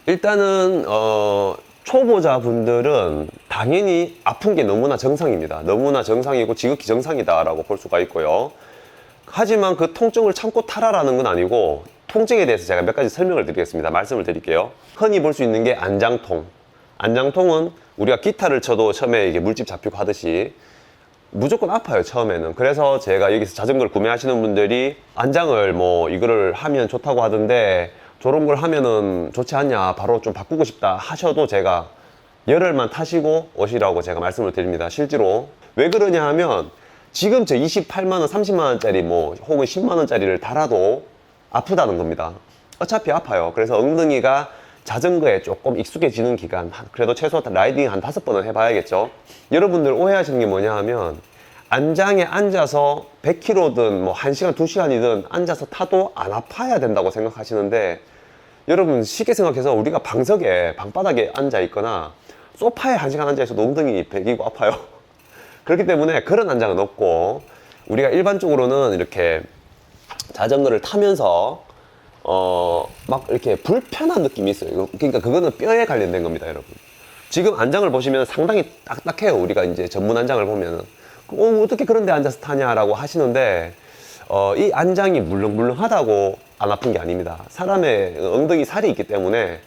일단은 초보자분들은 당연히 아픈 게 너무나 정상입니다. 너무나 정상이고 지극히 정상이다라고 볼 수가 있고요. 하지만 그 통증을 참고 타라라는 건 아니고, 통증에 대해서 제가 몇 가지 설명을 드리겠습니다. 말씀을 드릴게요. 흔히 볼 수 있는 게 안장통. 안장통은 우리가 기타를 쳐도 처음에 이게 물집 잡히고 하듯이 무조건 아파요, 처음에는. 그래서 제가 여기서 자전거를 구매하시는 분들이 안장을 뭐 이거를 하면 좋다고 하던데 저런 걸 하면은 좋지 않냐, 바로 좀 바꾸고 싶다 하셔도 제가 열흘만 타시고 오시라고 제가 말씀을 드립니다. 실제로 왜 그러냐 하면, 지금 저 28만원 30만원짜리 뭐 혹은 10만원짜리를 달아도 아프다는 겁니다. 어차피 아파요. 그래서 엉덩이가 자전거에 조금 익숙해지는 기간, 그래도 최소 라이딩 한 5번은 해봐야겠죠. 여러분들 오해하시는 게 뭐냐 하면, 안장에 앉아서 100km든 뭐 1시간 2시간이든 앉아서 타도 안 아파야 된다고 생각하시는데, 여러분 쉽게 생각해서 우리가 방석에 방바닥에 앉아 있거나 소파에 1시간 앉아 있어도 엉덩이 베기고 아파요. 그렇기 때문에 그런 안장은 없고, 우리가 일반적으로는 이렇게 자전거를 타면서 막 이렇게 불편한 느낌이 있어요. 그러니까 그거는 뼈에 관련된 겁니다, 여러분. 지금 안장을 보시면 상당히 딱딱해요. 우리가 이제 전문 안장을 보면은 어떻게 그런 데 앉아서 타냐라고 하시는데, 이 안장이 물렁물렁하다고 안 아픈 게 아닙니다. 사람의 엉덩이 살이 있기 때문에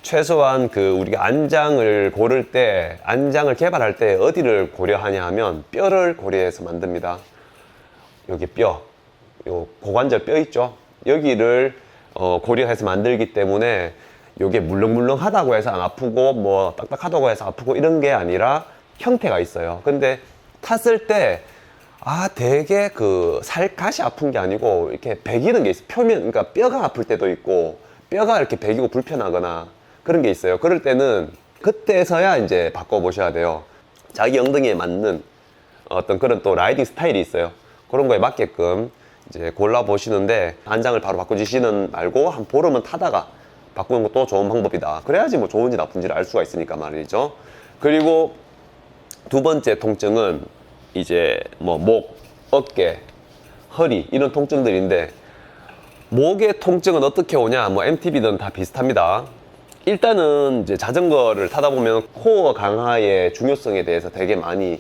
최소한 그 우리가 안장을 고를 때, 안장을 개발할 때 어디를 고려하냐 하면 뼈를 고려해서 만듭니다. 여기 뼈, 요 고관절 뼈 있죠? 여기를 고려해서 만들기 때문에 요게 물렁물렁하다고 해서 안 아프고 뭐 딱딱하다고 해서 아프고 이런 게 아니라 형태가 있어요. 근데 탔을 때 되게 그 살갗이 아픈 게 아니고 이렇게 베기는 게 있어요. 표면, 그러니까 뼈가 아플 때도 있고 뼈가 이렇게 베기고 불편하거나 그런 게 있어요. 그럴 때는 그때서야 이제 바꿔보셔야 돼요. 자기 엉덩이에 맞는 어떤 그런 또 라이딩 스타일이 있어요. 그런 거에 맞게끔 이제 골라보시는데, 안장을 바로 바꿔주시는 말고 한 보름은 타다가 바꾸는 것도 좋은 방법이다. 그래야지 뭐 좋은지 나쁜지를 알 수가 있으니까 말이죠. 그리고 두 번째 통증은 이제 뭐 목, 어깨, 허리 이런 통증들인데, 목의 통증은 어떻게 오냐, 뭐 MTB든 다 비슷합니다. 일단은 이제 자전거를 타다 보면 코어 강화의 중요성에 대해서 되게 많이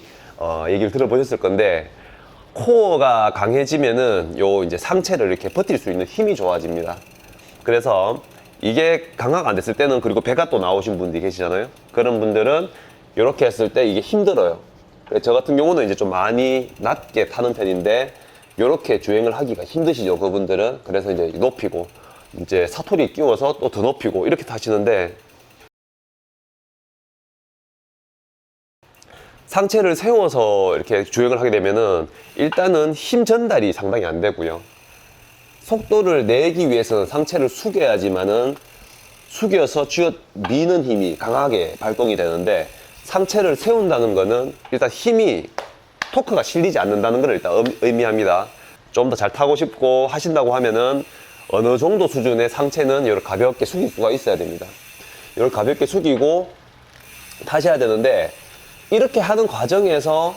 얘기를 들어보셨을 건데, 코어가 강해지면은 요 이제 상체를 이렇게 버틸 수 있는 힘이 좋아집니다. 그래서 이게 강화가 안 됐을 때는, 그리고 배가 또 나오신 분들이 계시잖아요. 그런 분들은 이렇게 했을 때 이게 힘들어요. 저 같은 경우는 이제 좀 많이 낮게 타는 편인데 이렇게 주행을 하기가 힘드시죠, 그분들은. 그래서 이제 높이고 이제 사토리 끼워서 또 더 높이고 이렇게 타시는데, 상체를 세워서 이렇게 주행을 하게 되면은 일단은 힘 전달이 상당히 안 되고요. 속도를 내기 위해서는 상체를 숙여야지만은, 숙여서 쥐어 미는 힘이 강하게 발동이 되는데, 상체를 세운다는 거는 일단 힘이, 토크가 실리지 않는다는 걸 일단 의미합니다. 좀 더 잘 타고 싶고 하신다고 하면은 어느 정도 수준의 상체는 이렇게 가볍게 숙일 수가 있어야 됩니다. 이렇게 가볍게 숙이고 타셔야 되는데, 이렇게 하는 과정에서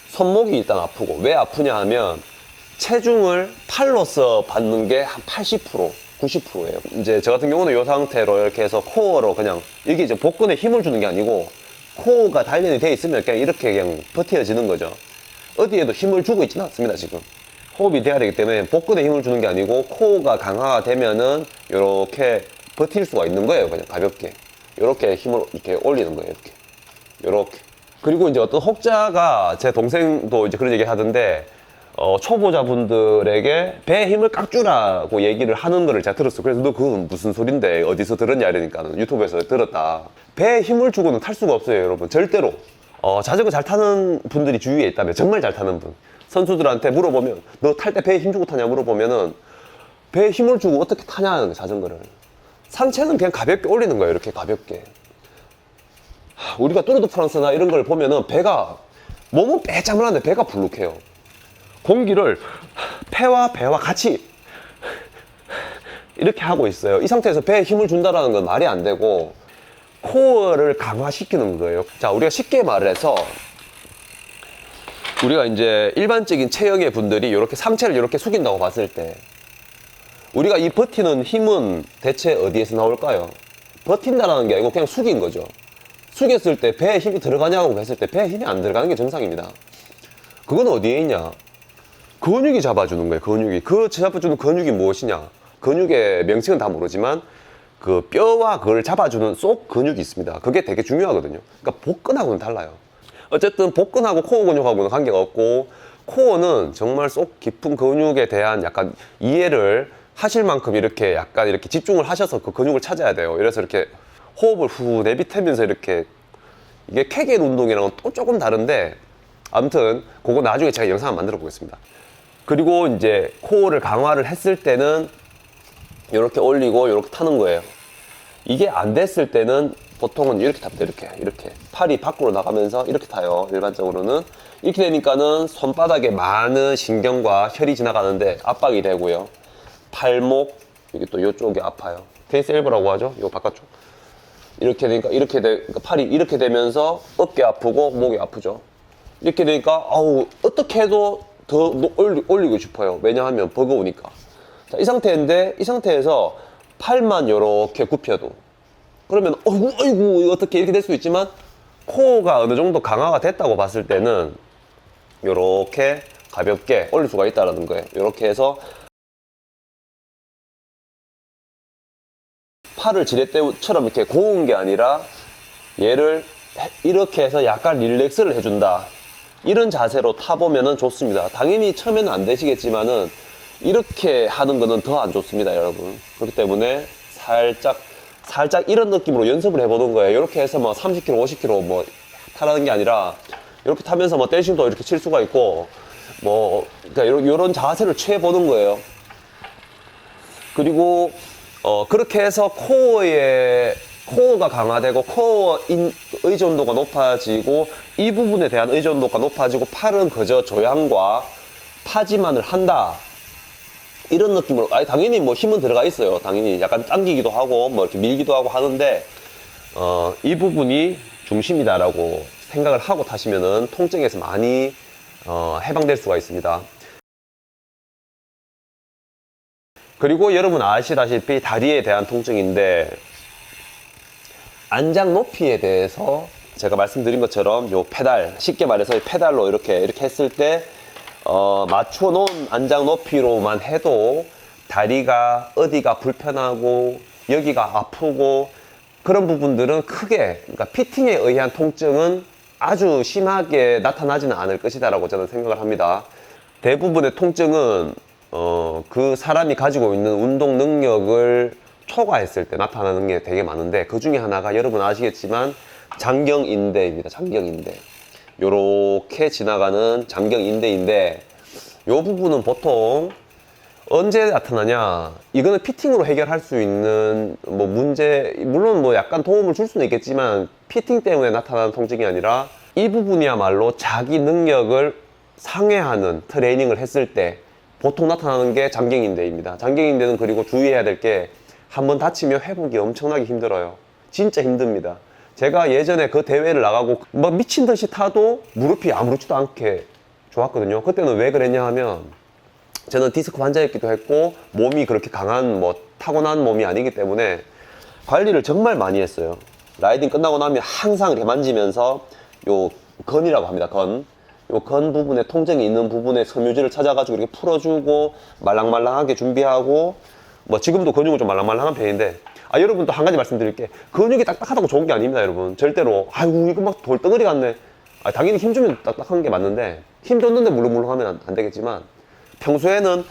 손목이 일단 아프고, 왜 아프냐 하면 체중을 팔로서 받는 게 한 80%, 90%예요. 이제 저 같은 경우는 이 상태로 이렇게 해서 코어로 그냥, 이게 이제 복근에 힘을 주는 게 아니고 코어가 단련이 돼 있으면 그냥 이렇게 그냥 버텨지는 거죠. 어디에도 힘을 주고 있지는 않습니다, 지금. 호흡이 돼야 되기 때문에 복근에 힘을 주는 게 아니고 코어가 강화가 되면은 이렇게 버틸 수가 있는 거예요. 그냥 가볍게. 이렇게 힘을 이렇게 올리는 거예요, 이렇게. 그리고 이제 어떤 혹자가, 제 동생도 이제 그런 얘기 하던데, 초보자분들에게 배에 힘을 깍 주라고 얘기를 하는 거를 제가 들었어요. 그래서 너 그건 무슨 소린데 어디서 들었냐 이러니까 유튜브에서 들었다. 배에 힘을 주고는 탈 수가 없어요, 여러분. 절대로. 자전거 잘 타는 분들이 주위에 있다면, 정말 잘 타는 분, 선수들한테 물어보면 너 탈 때 배에 힘 주고 타냐 물어보면은, 배에 힘을 주고 어떻게 타냐는, 자전거를. 상체는 그냥 가볍게 올리는 거예요, 이렇게 가볍게. 우리가 뚜르 드 프랑스나 이런 걸 보면은 배가, 몸은 빼짜물한데 배가 불룩해요. 공기를 폐와 배와 같이 이렇게 하고 있어요. 이 상태에서 배에 힘을 준다는 건 말이 안 되고 코어를 강화시키는 거예요. 자, 우리가 쉽게 말을 해서, 우리가 이제 일반적인 체형의 분들이 이렇게 상체를 이렇게 숙인다고 봤을 때, 우리가 이 버티는 힘은 대체 어디에서 나올까요? 버틴다라는 게 아니고 그냥 숙인 거죠. 숙였을 때 배에 힘이 들어가냐고 했을 때 배에 힘이 안 들어가는 게 정상입니다. 그건 어디에 있냐? 근육이 잡아주는 거예요. 근육이. 그 잡아주는 근육이 무엇이냐? 근육의 명칭은 다 모르지만 그 뼈와 그걸 잡아주는 속 근육이 있습니다. 그게 되게 중요하거든요. 그러니까 복근하고는 달라요. 어쨌든 복근하고 코어 근육하고는 관계가 없고, 코어는 정말 속 깊은 근육에 대한 약간 이해를 하실 만큼 이렇게 약간 이렇게 집중을 하셔서 그 근육을 찾아야 돼요. 그래서 이렇게 호흡을 후 내뱉으면서 이렇게, 이게 케겔 운동이랑은 또 조금 다른데 아무튼 그거 나중에 제가 영상 만들어 보겠습니다. 그리고 이제 코어를 강화를 했을 때는 이렇게 올리고 이렇게 타는 거예요. 이게 안 됐을 때는 보통은 이렇게 탑니다. 이렇게 팔이 밖으로 나가면서 이렇게 타요. 일반적으로는 이렇게 되니까는 손바닥에 많은 신경과 혈이 지나가는데 압박이 되고요. 팔목, 여기 또 이쪽이 아파요. 테니스 엘보라고 하죠. 요 바깥쪽. 이렇게 되니까 그러니까 팔이 이렇게 되면서 어깨 아프고 목이 아프죠. 이렇게 되니까 아우 어떻게 해도 더 올리고 싶어요. 왜냐하면 버거우니까. 자, 이 상태인데 이 상태에서 팔만 이렇게 굽혀도 그러면 어이구 이거 어떻게 이렇게 될 수 있지만, 코어가 어느 정도 강화가 됐다고 봤을 때는 이렇게 가볍게 올릴 수가 있다는 거예요. 이렇게 해서 팔을 지렛대처럼 이렇게 고운 게 아니라 얘를 이렇게 해서 약간 릴렉스를 해준다. 이런 자세로 타보면은 좋습니다. 당연히 처음에는 안 되시겠지만은 이렇게 하는 거는 더 안 좋습니다, 여러분. 그렇기 때문에 살짝 이런 느낌으로 연습을 해보는 거예요. 이렇게 해서 뭐 30km, 50km 뭐 타라는 게 아니라 이렇게 타면서 뭐 댄싱도 이렇게 칠 수가 있고, 뭐 그러니까 이런 자세를 취해보는 거예요. 그리고 그렇게 해서 코어가 강화되고 코어 의존도가 높아지고 이 부분에 대한 의존도가 높아지고 팔은 그저 조향과 파지만을 한다. 이런 느낌으로, 당연히 뭐 힘은 들어가 있어요. 당연히 약간 당기기도 하고 뭐 이렇게 밀기도 하고 하는데 이 부분이 중심이다라고 생각을 하고 타시면은 통증에서 많이 해방될 수가 있습니다. 그리고 여러분 아시다시피 다리에 대한 통증인데, 안장 높이에 대해서 제가 말씀드린 것처럼 요 페달, 쉽게 말해서 페달로 이렇게 했을 때 맞춰 놓은 안장 높이로만 해도 다리가 어디가 불편하고 여기가 아프고 그런 부분들은 크게, 그러니까 피팅에 의한 통증은 아주 심하게 나타나지는 않을 것이다 라고 저는 생각을 합니다. 대부분의 통증은 그 사람이 가지고 있는 운동 능력을 초과했을 때 나타나는 게 되게 많은데, 그 중에 하나가 여러분 아시겠지만 장경인대입니다. 장경인대. 요렇게 지나가는 장경인대인데, 요 부분은 보통 언제 나타나냐, 이거는 피팅으로 해결할 수 있는 뭐 문제, 물론 뭐 약간 도움을 줄 수는 있겠지만 피팅 때문에 나타나는 통증이 아니라 이 부분이야말로 자기 능력을 상회하는 트레이닝을 했을 때 보통 나타나는 게 장경인대입니다. 장경인대는 그리고 주의해야 될 게, 한번 다치면 회복이 엄청나게 힘들어요. 진짜 힘듭니다. 제가 예전에 그 대회를 나가고 막 미친 듯이 타도 무릎이 아무렇지도 않게 좋았거든요. 그때는 왜 그랬냐 하면, 저는 디스크 환자였기도 했고 몸이 그렇게 강한 뭐 타고난 몸이 아니기 때문에 관리를 정말 많이 했어요. 라이딩 끝나고 나면 항상 이렇게 만지면서 요 건이라고 합니다. 건. 요 건 부분에 통증이 있는 부분에 섬유질을 찾아가지고 이렇게 풀어주고 말랑말랑하게 준비하고, 뭐 지금도 근육은 좀 말랑말랑한 편인데, 여러분 또 한 가지 말씀드릴게. 근육이 딱딱하다고 좋은 게 아닙니다, 여러분. 절대로 아이고 이거 막 돌덩어리 같네. 당연히 힘 주면 딱딱한 게 맞는데, 힘 줬는데 물렁물렁하면 안 되겠지만 평소에는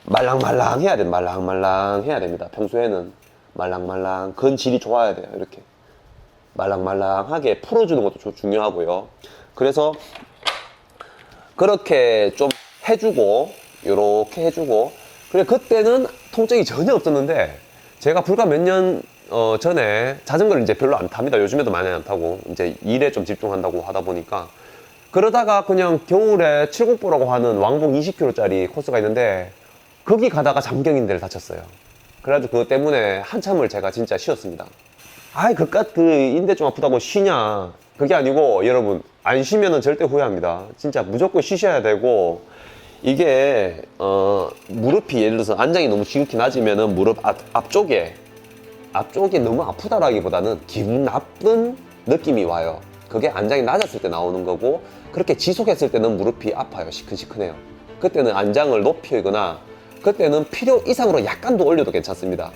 말랑말랑 해야 돼. 말랑말랑 해야 됩니다. 평소에는 말랑말랑, 근질이 좋아야 돼요. 이렇게 말랑말랑하게 풀어주는 것도 중요하고요. 그래서 그렇게 좀 해주고, 요렇게 해주고, 그래 그때는 통증이 전혀 없었는데, 제가 불과 몇 년 전에 자전거를 이제 별로 안 탑니다. 요즘에도 많이 안 타고 이제 일에 좀 집중한다고 하다 보니까, 그러다가 그냥 겨울에 칠곡보라고 하는 왕복 20km짜리 코스가 있는데 거기 가다가 장경인대를 다쳤어요. 그래가지고 그것 때문에 한참을 제가 진짜 쉬었습니다. 그깟 그 인대 좀 아프다고 쉬냐, 그게 아니고 여러분, 안 쉬면은 절대 후회합니다. 진짜 무조건 쉬셔야 되고, 이게 무릎이 예를 들어서 안장이 너무 지극히 낮으면은 무릎 앞쪽에 앞쪽이 너무 아프다라기보다는 기분 나쁜 느낌이 와요. 그게 안장이 낮았을 때 나오는 거고, 그렇게 지속했을 때는 무릎이 아파요. 시큰시큰해요. 그때는 안장을 높이거나, 그때는 필요 이상으로 약간 더 올려도 괜찮습니다.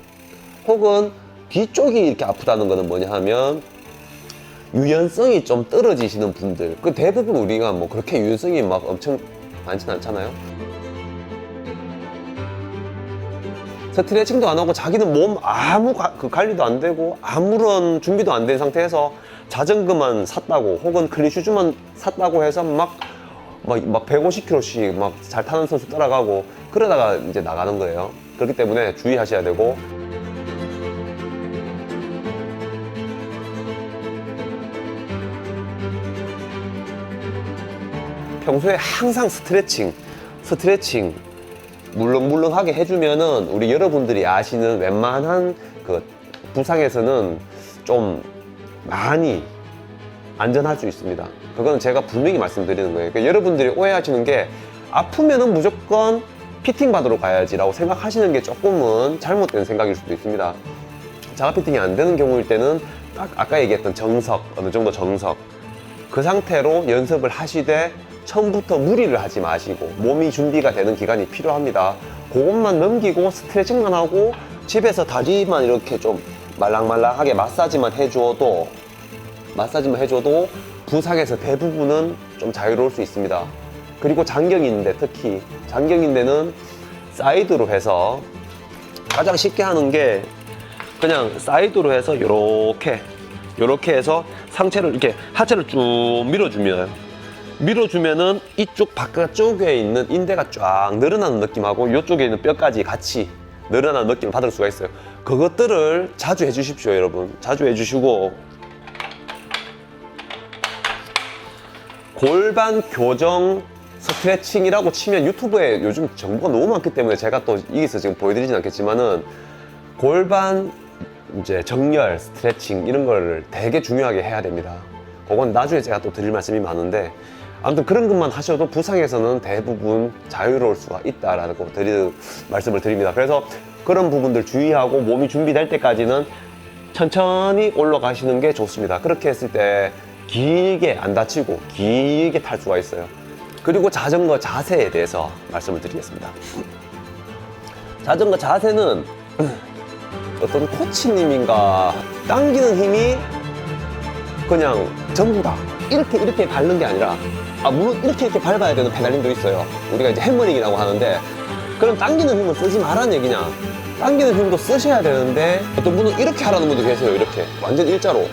혹은 뒤쪽이 이렇게 아프다는 거는 뭐냐 하면 유연성이 좀 떨어지시는 분들, 그 대부분 우리가 뭐 그렇게 유연성이 막 엄청 많진 않잖아요. 스트레칭도 안 하고 자기는 몸 아무 관리도 안 되고 아무런 준비도 안 된 상태에서 자전거만 샀다고 혹은 클린슈즈만 샀다고 해서 막 150km씩 막 잘 타는 선수 따라가고 그러다가 이제 나가는 거예요. 그렇기 때문에 주의하셔야 되고, 평소에 항상 스트레칭 물렁물렁하게 해주면은 우리 여러분들이 아시는 웬만한 그 부상에서는 좀 많이 안전할 수 있습니다. 그건 제가 분명히 말씀드리는 거예요. 그러니까 여러분들이 오해하시는 게 아프면은 무조건 피팅 받으러 가야지라고 생각하시는 게 조금은 잘못된 생각일 수도 있습니다. 자가 피팅이 안 되는 경우일 때는 딱 아까 얘기했던 정석, 어느 정도 정석, 그 상태로 연습을 하시되 처음부터 무리를 하지 마시고 몸이 준비가 되는 기간이 필요합니다. 그것만 넘기고 스트레칭만 하고 집에서 다리만 이렇게 좀 말랑말랑하게 마사지만 해줘도 부상에서 대부분은 좀 자유로울 수 있습니다. 그리고 장경인대, 특히 장경인대는 사이드로 해서 가장 쉽게 하는 게 그냥 사이드로 해서 요렇게 해서 상체를 이렇게 하체를 쭉 밀어주면은 이쪽 바깥쪽에 있는 인대가 쫙 늘어나는 느낌하고 이쪽에 있는 뼈까지 같이 늘어나는 느낌을 받을 수가 있어요. 그것들을 자주 해주십시오, 여러분. 자주 해주시고, 골반 교정 스트레칭이라고 치면 유튜브에 요즘 정보가 너무 많기 때문에 제가 또 여기서 지금 보여드리진 않겠지만은 골반 이제 정렬 스트레칭 이런 걸 되게 중요하게 해야 됩니다. 그건 나중에 제가 또 드릴 말씀이 많은데, 아무튼 그런 것만 하셔도 부상에서는 대부분 자유로울 수가 있다라고 말씀을 드립니다. 그래서 그런 부분들 주의하고 몸이 준비될 때까지는 천천히 올라가시는 게 좋습니다. 그렇게 했을 때 길게 안 다치고 길게 탈 수가 있어요. 그리고 자전거 자세에 대해서 말씀을 드리겠습니다. 자전거 자세는 어떤 코치님인가 당기는 힘이 그냥 전부 다 이렇게 밟는 게 아니라, 물론 이렇게 밟아야 되는 페달링도 있어요. 우리가 이제 해머링이라고 하는데, 그럼 당기는 힘은 쓰지 말라는 얘기냐? 당기는 힘도 쓰셔야 되는데 어떤 분은 이렇게 하라는 분도 계세요. 이렇게 완전 일자로